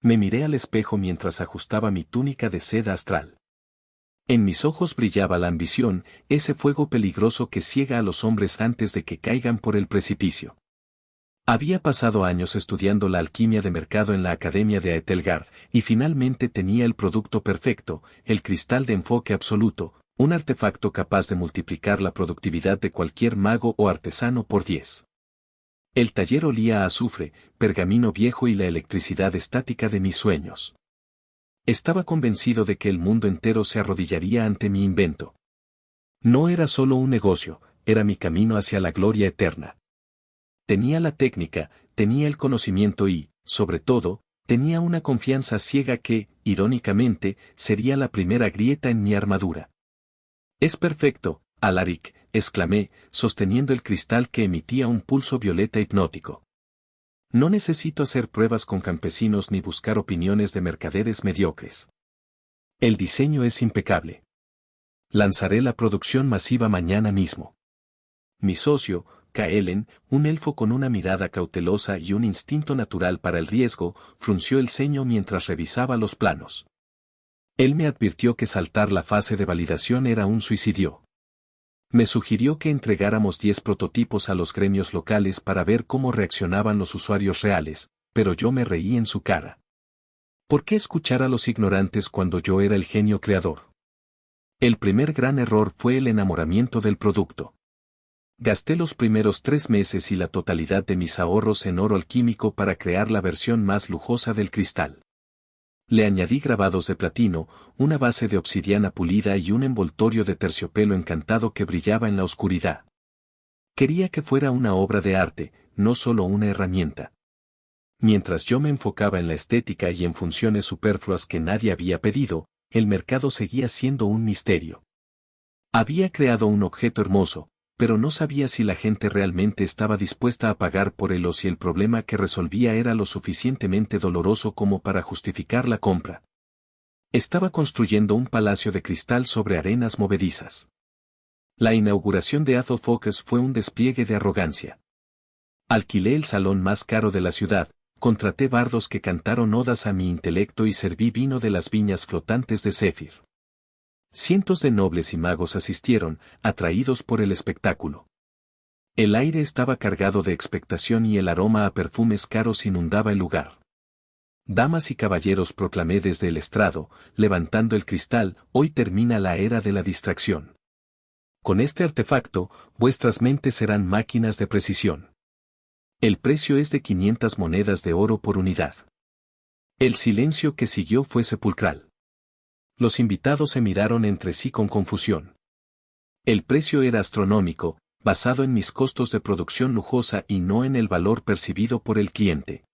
Me miré al espejo mientras ajustaba mi túnica de seda astral. En mis ojos brillaba la ambición, ese fuego peligroso que ciega a los hombres antes de que caigan por el precipicio. Había pasado años estudiando la alquimia de mercado en la Academia de Aetelgard, y finalmente tenía el producto perfecto, el cristal de enfoque absoluto, un artefacto capaz de multiplicar la productividad de cualquier mago o artesano por 10. El taller olía a azufre, pergamino viejo y la electricidad estática de mis sueños. Estaba convencido de que el mundo entero se arrodillaría ante mi invento. No era solo un negocio, era mi camino hacia la gloria eterna. Tenía la técnica, tenía el conocimiento y, sobre todo, tenía una confianza ciega que, irónicamente, sería la primera grieta en mi armadura. «Es perfecto, Alaric», exclamé, sosteniendo el cristal que emitía un pulso violeta hipnótico. No necesito hacer pruebas con campesinos ni buscar opiniones de mercaderes mediocres. El diseño es impecable. Lanzaré la producción masiva mañana mismo. Mi socio, Kaelen, un elfo con una mirada cautelosa y un instinto natural para el riesgo, frunció el ceño mientras revisaba los planos. Él me advirtió que saltar la fase de validación era un suicidio. Me sugirió que entregáramos 10 prototipos a los gremios locales para ver cómo reaccionaban los usuarios reales, pero yo me reí en su cara. ¿Por qué escuchar a los ignorantes cuando yo era el genio creador? El primer gran error fue el enamoramiento del producto. Gasté los primeros 3 meses y la totalidad de mis ahorros en oro alquímico para crear la versión más lujosa del cristal. Le añadí grabados de platino, una base de obsidiana pulida y un envoltorio de terciopelo encantado que brillaba en la oscuridad. Quería que fuera una obra de arte, no solo una herramienta. Mientras yo me enfocaba en la estética y en funciones superfluas que nadie había pedido, el mercado seguía siendo un misterio. Había creado un objeto hermoso, pero no sabía si la gente realmente estaba dispuesta a pagar por él o si el problema que resolvía era lo suficientemente doloroso como para justificar la compra. Estaba construyendo un palacio de cristal sobre arenas movedizas. La inauguración de Athol Focus fue un despliegue de arrogancia. Alquilé el salón más caro de la ciudad, contraté bardos que cantaron odas a mi intelecto y serví vino de las viñas flotantes de Zephyr. Cientos de nobles y magos asistieron, atraídos por el espectáculo. El aire estaba cargado de expectación y el aroma a perfumes caros inundaba el lugar. Damas y caballeros, proclamé desde el estrado, levantando el cristal, hoy termina la era de la distracción. Con este artefacto, vuestras mentes serán máquinas de precisión. El precio es de 500 monedas de oro por unidad. El silencio que siguió fue sepulcral. Los invitados se miraron entre sí con confusión. El precio era astronómico, basado en mis costos de producción lujosa y no en el valor percibido por el cliente.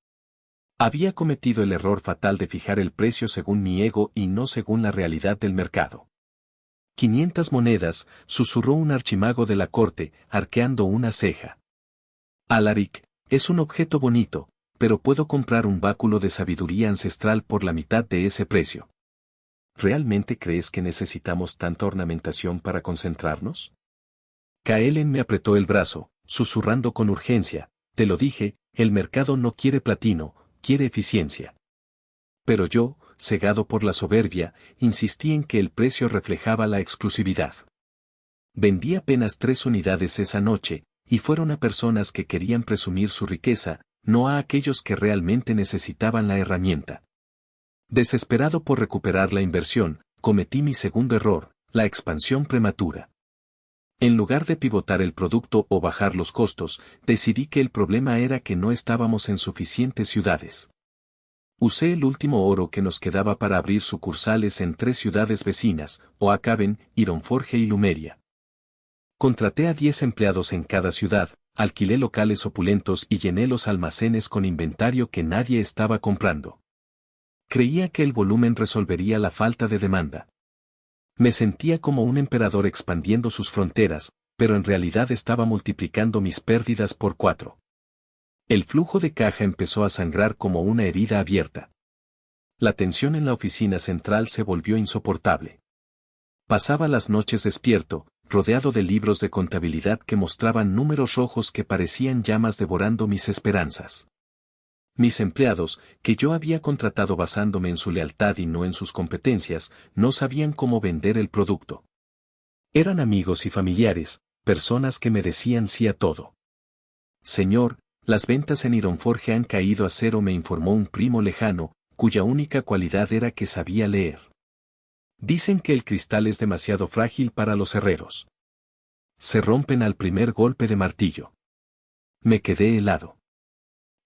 Había cometido el error fatal de fijar el precio según mi ego y no según la realidad del mercado. 500 monedas, susurró un archimago de la corte, arqueando una ceja. Alaric, es un objeto bonito, pero puedo comprar un báculo de sabiduría ancestral por la mitad de ese precio. ¿Realmente crees que necesitamos tanta ornamentación para concentrarnos? Kaelen me apretó el brazo, susurrando con urgencia, te lo dije, el mercado no quiere platino, quiere eficiencia. Pero yo, cegado por la soberbia, insistí en que el precio reflejaba la exclusividad. Vendí apenas 3 unidades esa noche, y fueron a personas que querían presumir su riqueza, no a aquellos que realmente necesitaban la herramienta. Desesperado por recuperar la inversión, cometí mi segundo error, la expansión prematura. En lugar de pivotar el producto o bajar los costos, decidí que el problema era que no estábamos en suficientes ciudades. Usé el último oro que nos quedaba para abrir sucursales en 3 ciudades vecinas, Oakhven, Ironforge y Lumeria. Contraté a 10 empleados en cada ciudad, alquilé locales opulentos y llené los almacenes con inventario que nadie estaba comprando. Creía que el volumen resolvería la falta de demanda. Me sentía como un emperador expandiendo sus fronteras, pero en realidad estaba multiplicando mis pérdidas por 4. El flujo de caja empezó a sangrar como una herida abierta. La tensión en la oficina central se volvió insoportable. Pasaba las noches despierto, rodeado de libros de contabilidad que mostraban números rojos que parecían llamas devorando mis esperanzas. Mis empleados, que yo había contratado basándome en su lealtad y no en sus competencias, no sabían cómo vender el producto. Eran amigos y familiares, personas que me decían sí a todo. Señor, las ventas en Ironforge han caído a cero, me informó un primo lejano, cuya única cualidad era que sabía leer. Dicen que el cristal es demasiado frágil para los herreros. Se rompen al primer golpe de martillo. Me quedé helado.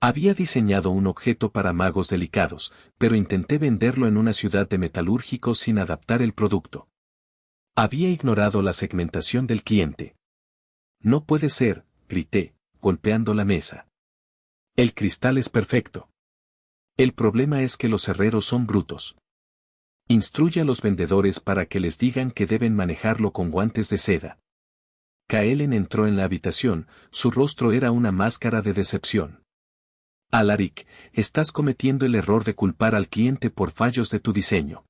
Había diseñado un objeto para magos delicados, pero intenté venderlo en una ciudad de metalúrgicos sin adaptar el producto. Había ignorado la segmentación del cliente. No puede ser, grité, golpeando la mesa. El cristal es perfecto. El problema es que los herreros son brutos. Instruye a los vendedores para que les digan que deben manejarlo con guantes de seda. Kaelen entró en la habitación, su rostro era una máscara de decepción. Alaric, estás cometiendo el error de culpar al cliente por fallos de tu diseño.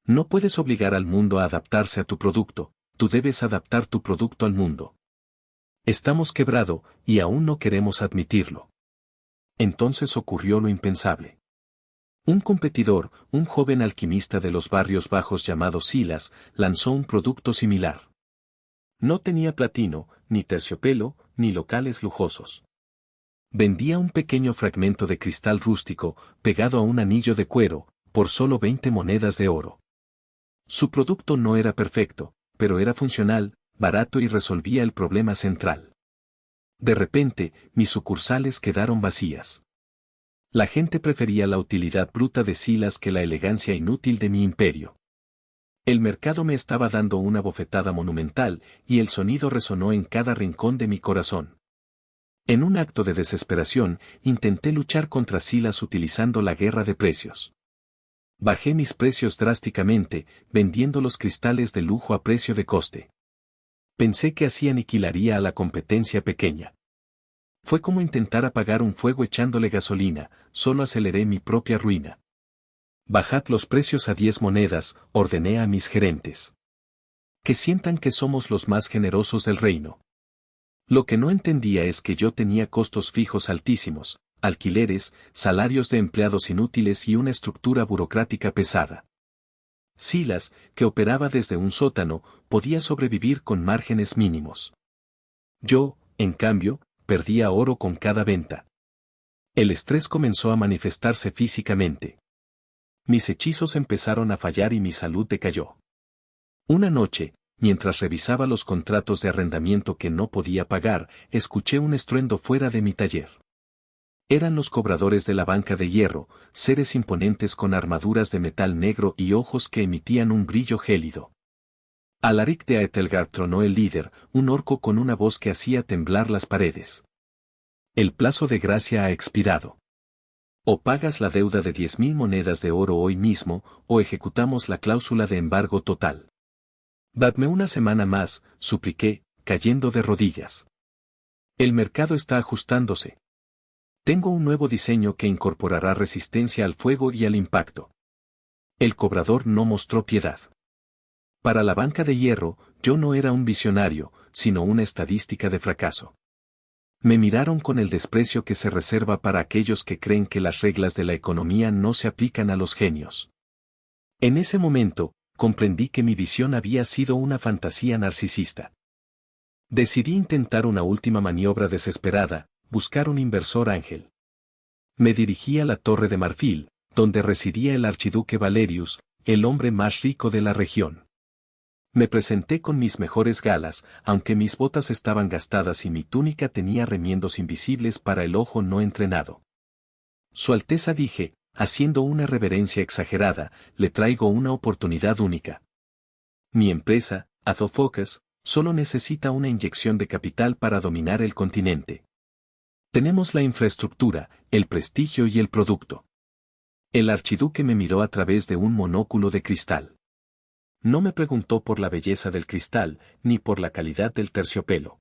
No puedes obligar al mundo a adaptarse a tu producto, tú debes adaptar tu producto al mundo. Estamos quebrado, y aún no queremos admitirlo. Entonces ocurrió lo impensable. Un competidor, un joven alquimista de los barrios bajos llamado Silas, lanzó un producto similar. No tenía platino, ni terciopelo, ni locales lujosos. Vendía un pequeño fragmento de cristal rústico, pegado a un anillo de cuero, por solo 20 monedas de oro. Su producto no era perfecto, pero era funcional, barato y resolvía el problema central. De repente, mis sucursales quedaron vacías. La gente prefería la utilidad bruta de Silas que la elegancia inútil de mi imperio. El mercado me estaba dando una bofetada monumental, y el sonido resonó en cada rincón de mi corazón. En un acto de desesperación, intenté luchar contra Silas utilizando la guerra de precios. Bajé mis precios drásticamente, vendiendo los cristales de lujo a precio de coste. Pensé que así aniquilaría a la competencia pequeña. Fue como intentar apagar un fuego echándole gasolina, solo aceleré mi propia ruina. Bajad los precios a 10 monedas, ordené a mis gerentes. Que sientan que somos los más generosos del reino. Lo que no entendía es que yo tenía costos fijos altísimos, alquileres, salarios de empleados inútiles y una estructura burocrática pesada. Silas, que operaba desde un sótano, podía sobrevivir con márgenes mínimos. Yo, en cambio, perdía oro con cada venta. El estrés comenzó a manifestarse físicamente. Mis hechizos empezaron a fallar y mi salud decayó. Una noche, mientras revisaba los contratos de arrendamiento que no podía pagar, escuché un estruendo fuera de mi taller. Eran los cobradores de la banca de hierro, seres imponentes con armaduras de metal negro y ojos que emitían un brillo gélido. Alaric de Aetelgar tronó el líder, un orco con una voz que hacía temblar las paredes. El plazo de gracia ha expirado. O pagas la deuda de 10.000 monedas de oro hoy mismo, o ejecutamos la cláusula de embargo total. Dadme una semana más, supliqué, cayendo de rodillas. El mercado está ajustándose. Tengo un nuevo diseño que incorporará resistencia al fuego y al impacto. El cobrador no mostró piedad. Para la banca de hierro, yo no era un visionario, sino una estadística de fracaso. Me miraron con el desprecio que se reserva para aquellos que creen que las reglas de la economía no se aplican a los genios. En ese momento, comprendí que mi visión había sido una fantasía narcisista. Decidí intentar una última maniobra desesperada, buscar un inversor ángel. Me dirigí a la Torre de Marfil, donde residía el archiduque Valerius, el hombre más rico de la región. Me presenté con mis mejores galas, aunque mis botas estaban gastadas y mi túnica tenía remiendos invisibles para el ojo no entrenado. Su Alteza, dije, haciendo una reverencia exagerada, le traigo una oportunidad única. Mi empresa, Azofocus, solo necesita una inyección de capital para dominar el continente. Tenemos la infraestructura, el prestigio y el producto. El archiduque me miró a través de un monóculo de cristal. No me preguntó por la belleza del cristal, ni por la calidad del terciopelo.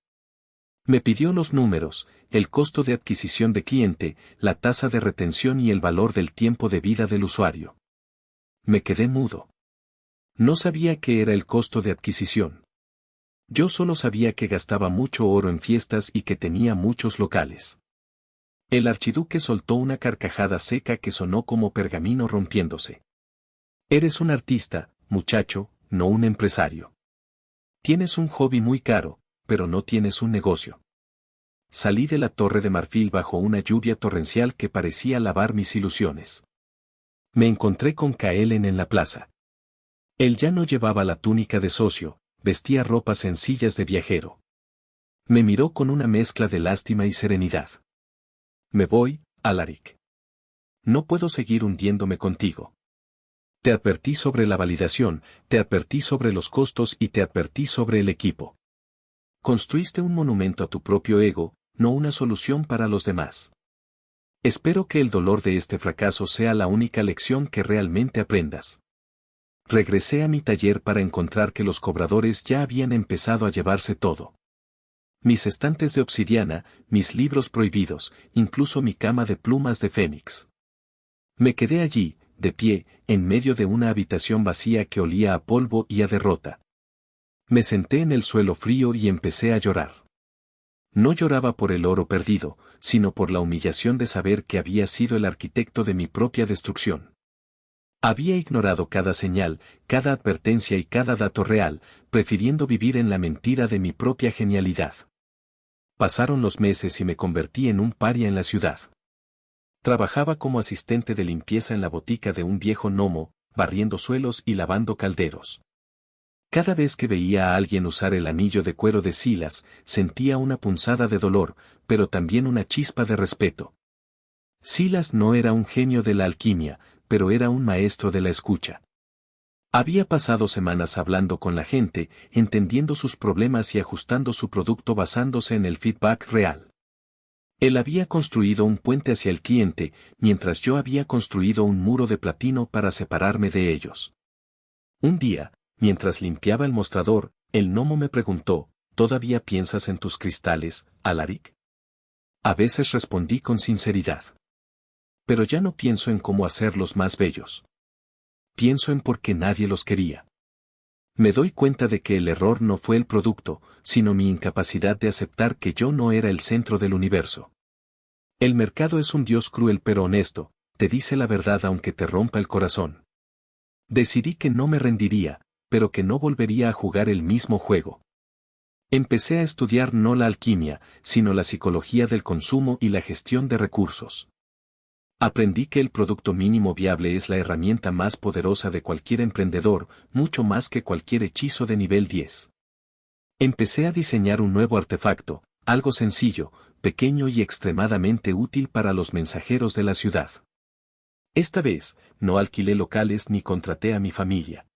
Me pidió los números, el costo de adquisición de cliente, la tasa de retención y el valor del tiempo de vida del usuario. Me quedé mudo. No sabía qué era el costo de adquisición. Yo solo sabía que gastaba mucho oro en fiestas y que tenía muchos locales. El archiduque soltó una carcajada seca que sonó como pergamino rompiéndose. Eres un artista, muchacho, no un empresario. Tienes un hobby muy caro, pero no tienes un negocio. Salí de la Torre de Marfil bajo una lluvia torrencial que parecía lavar mis ilusiones. Me encontré con Kaelen en la plaza. Él ya no llevaba la túnica de socio, vestía ropas sencillas de viajero. Me miró con una mezcla de lástima y serenidad. Me voy, Alaric. No puedo seguir hundiéndome contigo. Te advertí sobre la validación, te advertí sobre los costos y te advertí sobre el equipo. Construiste un monumento a tu propio ego, no una solución para los demás. Espero que el dolor de este fracaso sea la única lección que realmente aprendas. Regresé a mi taller para encontrar que los cobradores ya habían empezado a llevarse todo. Mis estantes de obsidiana, mis libros prohibidos, incluso mi cama de plumas de fénix. Me quedé allí, de pie, en medio de una habitación vacía que olía a polvo y a derrota. Me senté en el suelo frío y empecé a llorar. No lloraba por el oro perdido, sino por la humillación de saber que había sido el arquitecto de mi propia destrucción. Había ignorado cada señal, cada advertencia y cada dato real, prefiriendo vivir en la mentira de mi propia genialidad. Pasaron los meses y me convertí en un paria en la ciudad. Trabajaba como asistente de limpieza en la botica de un viejo gnomo, barriendo suelos y lavando calderos. Cada vez que veía a alguien usar el anillo de cuero de Silas, sentía una punzada de dolor, pero también una chispa de respeto. Silas no era un genio de la alquimia, pero era un maestro de la escucha. Había pasado semanas hablando con la gente, entendiendo sus problemas y ajustando su producto basándose en el feedback real. Él había construido un puente hacia el cliente, mientras yo había construido un muro de platino para separarme de ellos. Un día, mientras limpiaba el mostrador, el gnomo me preguntó, ¿todavía piensas en tus cristales, Alaric? A veces respondí con sinceridad. Pero ya no pienso en cómo hacerlos más bellos. Pienso en por qué nadie los quería. Me doy cuenta de que el error no fue el producto, sino mi incapacidad de aceptar que yo no era el centro del universo. El mercado es un dios cruel pero honesto, te dice la verdad aunque te rompa el corazón. Decidí que no me rendiría, pero que no volvería a jugar el mismo juego. Empecé a estudiar no la alquimia, sino la psicología del consumo y la gestión de recursos. Aprendí que el producto mínimo viable es la herramienta más poderosa de cualquier emprendedor, mucho más que cualquier hechizo de nivel 10. Empecé a diseñar un nuevo artefacto, algo sencillo, pequeño y extremadamente útil para los mensajeros de la ciudad. Esta vez, no alquilé locales ni contraté a mi familia.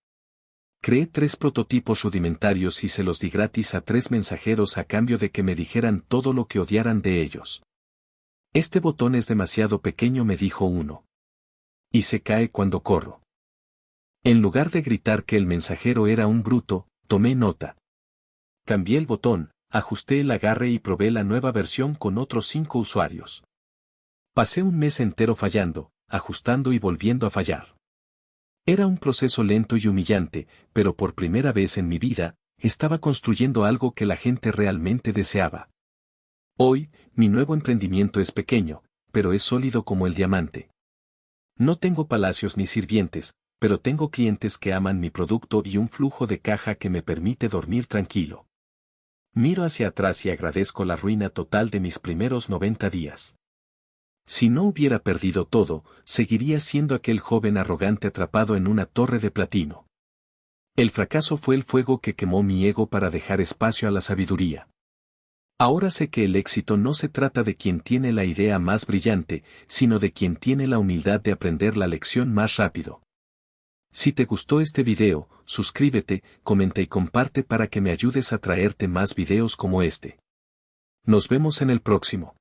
Creé 3 prototipos rudimentarios y se los di gratis a 3 mensajeros a cambio de que me dijeran todo lo que odiaran de ellos. Este botón es demasiado pequeño, me dijo uno. Y se cae cuando corro. En lugar de gritar que el mensajero era un bruto, tomé nota. Cambié el botón, ajusté el agarre y probé la nueva versión con otros 5 usuarios. Pasé un mes entero fallando, ajustando y volviendo a fallar. Era un proceso lento y humillante, pero por primera vez en mi vida, estaba construyendo algo que la gente realmente deseaba. Hoy, mi nuevo emprendimiento es pequeño, pero es sólido como el diamante. No tengo palacios ni sirvientes, pero tengo clientes que aman mi producto y un flujo de caja que me permite dormir tranquilo. Miro hacia atrás y agradezco la ruina total de mis primeros 90 días. Si no hubiera perdido todo, seguiría siendo aquel joven arrogante atrapado en una torre de platino. El fracaso fue el fuego que quemó mi ego para dejar espacio a la sabiduría. Ahora sé que el éxito no se trata de quien tiene la idea más brillante, sino de quien tiene la humildad de aprender la lección más rápido. Si te gustó este video, suscríbete, comenta y comparte para que me ayudes a traerte más videos como este. Nos vemos en el próximo.